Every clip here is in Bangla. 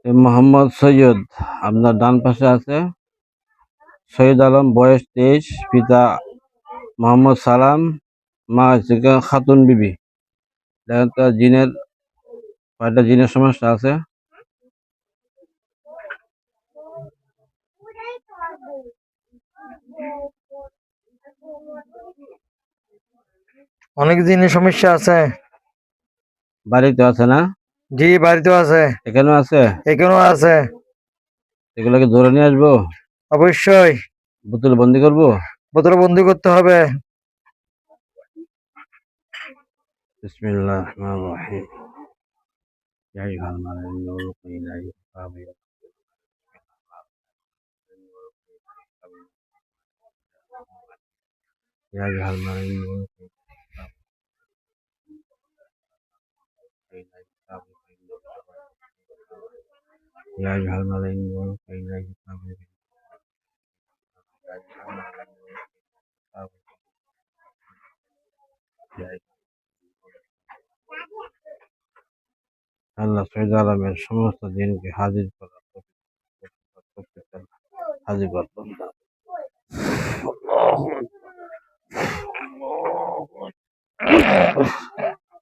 মোহাম্মদ সৈয়দ, আপনার ডান পাশে আছে শহীদ আলম, বয়স 23, পিতা মোহাম্মদ সালাম, মা হচ্ছে খাতুন বিবি। দেখেন তো কয়টা জিনের সমস্যা আছে। অনেক দিনের সমস্যা আছে। বাড়িতে আছে না? জি, বাড়িতেও আছে, এখানেও আছে। এখানেও আছে। এগুলোকে ধরে নিয়ে আসবো? অবশ্যই বোতল বন্দি করবো? বোতল বন্দি করতে হবে। বিসমিল্লাহির রহমানির রহিম। ইয়া আইয়ুহাল মালাকুল ইলাহি কাবির। ইয়া আইয়ুহাল মালাকুল ইয়া আইয়ুহাল মালাকুল ইলাহি কাবির। আল্লাহ শহীদ আলমের সমস্ত দিনকে হাজির করার হাজির করতো।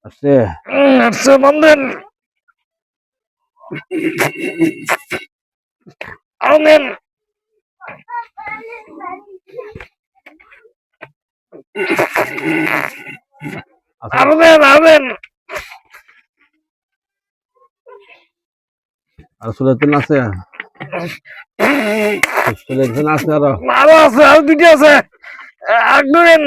আছে আচ্ছা, বন্ধেন আনেন। আনেন আনেন। আর সুলেতন আছে, সুলেতন আছে আরো। আরো আছে, আরো দুটি আছে। আগুন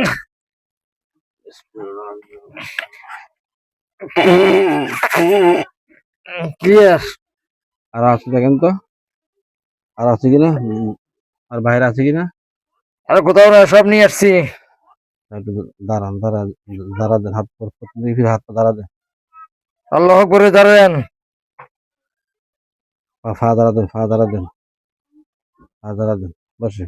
ক্লিয়ার। আর আছে দেখেন তো, আর আছে কিনা, আর বাইরে আছে কিনা। আর কোথাও না, সব নিয়ে আসছি। একটু দাঁড়ান, দাঁড়া দেন, হাত হাতটা দাঁড়া দেন, আল্লাহ করে দাঁড়ান। ফা দাঁড়া দেন, ফা দাঁড়া দেন, ফা দাঁড়া দেন, বসে।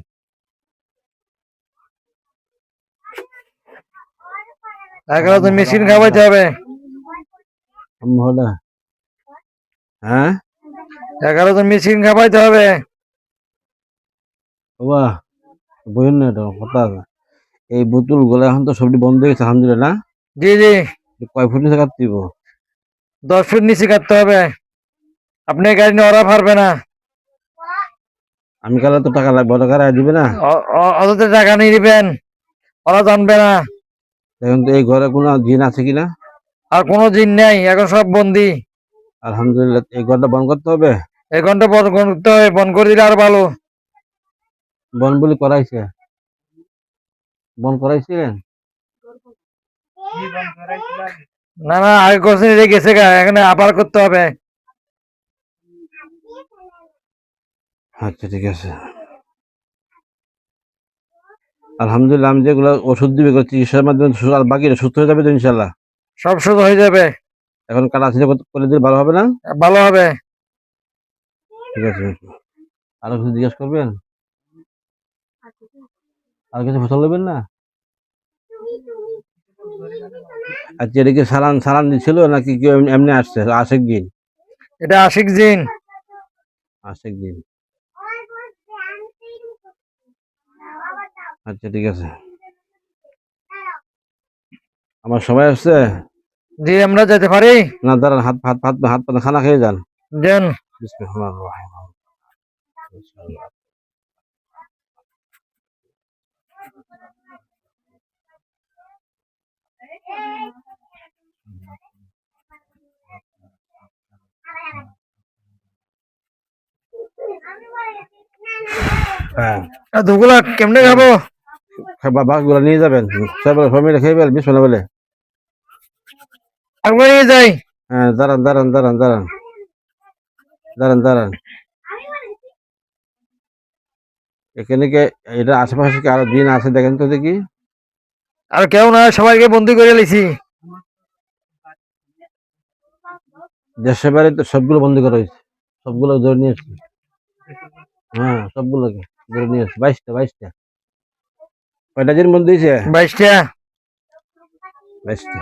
এখন তো মেশিন খাওয়াইতে হবে। হলে হ্যাঁ, 11 জন মেশিন খাওয়াইতে হবে। বাবা বইন না, এটা কথা আছে। এই বোতল গুলো এখন তো সবটি বন্ধ হয়ে গেছে আলহামদুলিল্লাহ না? জি জি, কয় ফুট নিচে কাটতে দিব? 10 ফুট নিচে কাটতে হবে। আপনি গাড়ি নিয়ে ওরা পারবে না। আমি কালে তো টাকা লাগবে, ওরা কারা দিবে না? অত টাকা নিয়ে দিবেন, ওরা জানবে না। এখন তো এই ঘরে কোনো জিন আছে কিনা? আর কোনো দিন নেই, এখন সব বন্দি। আলহামদুলিল্লাহ, এই ঘরটা বন্ধ করতে হবে। এই ঘন্টা বন্ধ করতে হবে, বন্ধ করে দিলে আর ভালো। বন বলি করাইছে, বন করাইছিলেন? না না, আগে করছেন, এটা গেছে গা, এখানে আবার করতে হবে। আচ্ছা ঠিক আছে। আলহামদুলিল্লাহ, আমি যেগুলো ওষুধ দিবে চিকিৎসার মাধ্যমে আর বাকিটা সুস্থ হয়ে যাবে তো ইনশাল্লাহ। সব শুরু হয়ে যাবে। এখন কাটাছিটা করে দিলে ভালো হবে না? ভালো হবে। ঠিক আছে। আরো কিছু জিজ্ঞেস করবেন? আর কিছু ফসল নেবেন না? আচ্ছা, এটা কি সালান সালান দিছিল নাকি কেউ এমনি আসছে? আশেক দিন, এটা আশিক জিন। আশেক দিন। আচ্ছা ঠিক আছে। আমার সবাই আসছে? জি, আমরা যেতে পারি। না দাঁড়ান, হাত হাত হাত হাত পাতে খানা খেয়ে যান। দেন। বিসমিল্লাহির রহমানির রহিম। হ্যাঁ, দুগুলা কেমনে খাবো? বাবা গুলো নিয়ে যাবেন, সবাই মিলে খেয়ে ফেল, বিসমিল্লাহ বলে। আগুন নিয়ে যাই। হ্যাঁ, দাঁড়ান দাঁড়ান দাঁড়ান দাঁড়ান দাঁড়ান দাঁড়ান। এখানে কে, এটা আশেপাশে কি আরো দিন আছে দেখেন তো দেখি। আর কেউ না, সবাইকে বন্দি করে লিছি। দেশের বাড়ি তো সবগুলো বন্ধ করা হয়েছে, সবগুলো ধরে নিয়ে এসছি। হ্যাঁ, সবগুলোকে ধরে নিয়ে এসছি, 22টা কয়টা দিন বন্ধ হয়েছে? 22টা। 22টা।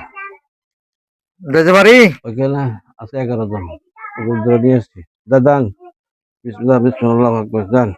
যেতে পারি। ওইখানে আছে 11 জন, ওগুলো ধরে নিয়ে এসছি। দাদান বিসমিল্লাহ বিসমিল্লাহ আকবার, যান।